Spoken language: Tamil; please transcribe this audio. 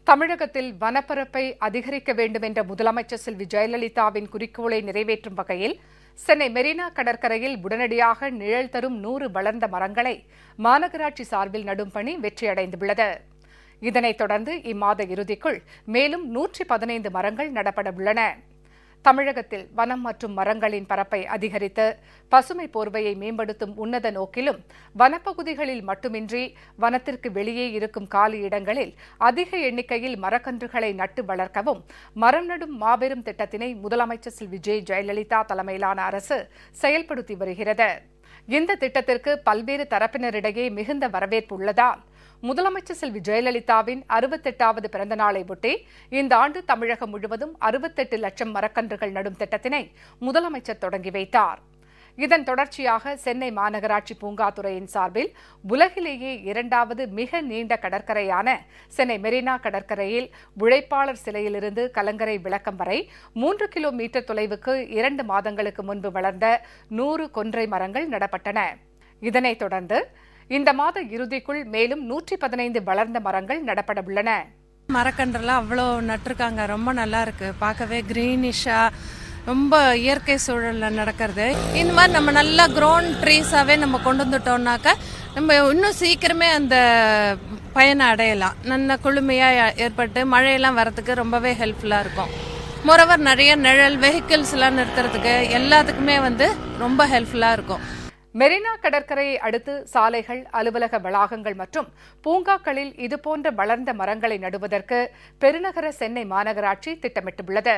தமிழகத்தில் வனப்பரப்பை அதிகரிக்க வேண்டும் என்ற முதலமைச்சர் செல்வி ஜெயலலிதாவின் குறிக்கோளை நிறைவேற்றும் வகையில் சென்னை மெரினா கடற்கரையில் உடனடியாக நிழல் தரும் 100 வளர்ந்த மரங்களை மாநகராட்சி சார்பில் நடும் பணி வெற்றியடைந்துள்ளது. இதனைத் தொடர்ந்து இம்மாத இறுதிக்குள் மேலும் 115 மரங்கள் நடப்பட உள்ளன. தமிழகத்தில் வனம் மற்றும் மரங்களின் பரப்பை அதிகரித்து பசுமை போர்வையை மேம்படுத்தும் உன்னத நோக்கிலும் வனப்பகுதிகளில் மட்டுமின்றி வனத்திற்கு வெளியே இருக்கும் காலி இடங்களில் அதிக எண்ணிக்கையில் மரக்கன்றுகளை நட்டு வளர்க்கவும் மரம் நடும் மாபெரும் திட்டத்தினை முதலமைச்சர் செல்வி ஜெயலலிதா தலைமையிலான அரசு செயல்படுத்தி வருகிறது. இந்த திட்டத்திற்கு பல்வேறு தரப்பினரிடையே மிகுந்த வரவேற்பு உள்ளதால் முதலமைச்சர் செல்வி ஜெயலலிதாவின் 68வது பிறந்த நாளை ஒட்டி இந்த ஆண்டு தமிழகம் முழுவதும் 68 லட்சம் மரக்கன்றுகள் நடும் திட்டத்தினை முதலமைச்சர் தொடங்கி வைத்தார். இதன் தொடர்ச்சியாக சென்னை மாநகராட்சி பூங்காத்துறையின் சார்பில் உலகிலேயே 2வது மிக நீண்ட கடற்கரையான சென்னை மெரினா கடற்கரையில் உழைப்பாளர் சிலையிலிருந்து கலங்கரை விளக்கம் வரை 3 கிலோமீட்டர் தொலைவுக்கு 2 மாதங்களுக்கு முன்பு வளர்ந்த 100 கொன்றை மரங்கள் நடப்பட்டன. இதனைத் தொடர்ந்து இந்த மாத இறுதிக்குள் மேலும் 115 வளர்ந்த மரங்கள் நடப்பட உள்ளன. மரக்கன்றெல்லாம் அவ்வளோ நட்டிருக்காங்க, ரொம்ப நல்லா இருக்கு, பார்க்கவே கிரீனிஷா, ரொம்ப இயற்கை சூழல்ல நடக்கிறது. இந்த மாதிரி நம்ம நல்லா க்ரோன் ட்ரீஸாவே நம்ம கொண்டு வந்துட்டோம்னாக்க நம்ம இன்னும் சீக்கிரமே அந்த பயனை அடையலாம். நல்ல குளுமையா ஏற்பட்டு மழையெல்லாம் வரதுக்கு ரொம்பவே ஹெல்ப்ஃபுல்லா இருக்கும். மொரவர் நிறைய நிழல் வெஹிக்கிள்ஸ் எல்லாம் நிறுத்துறதுக்கு எல்லாத்துக்குமே ரொம்ப ஹெல்ப்ஃபுல்லா இருக்கும். மெரினா கடற்கரையை அடுத்து சாலைகள், அலுவலக வளாகங்கள் மற்றும் பூங்காக்களில் இதுபோன்ற வளர்ந்த மரங்களை நடுவதற்கு பெருநகர சென்னை மாநகராட்சி திட்டமிட்டுள்ளது.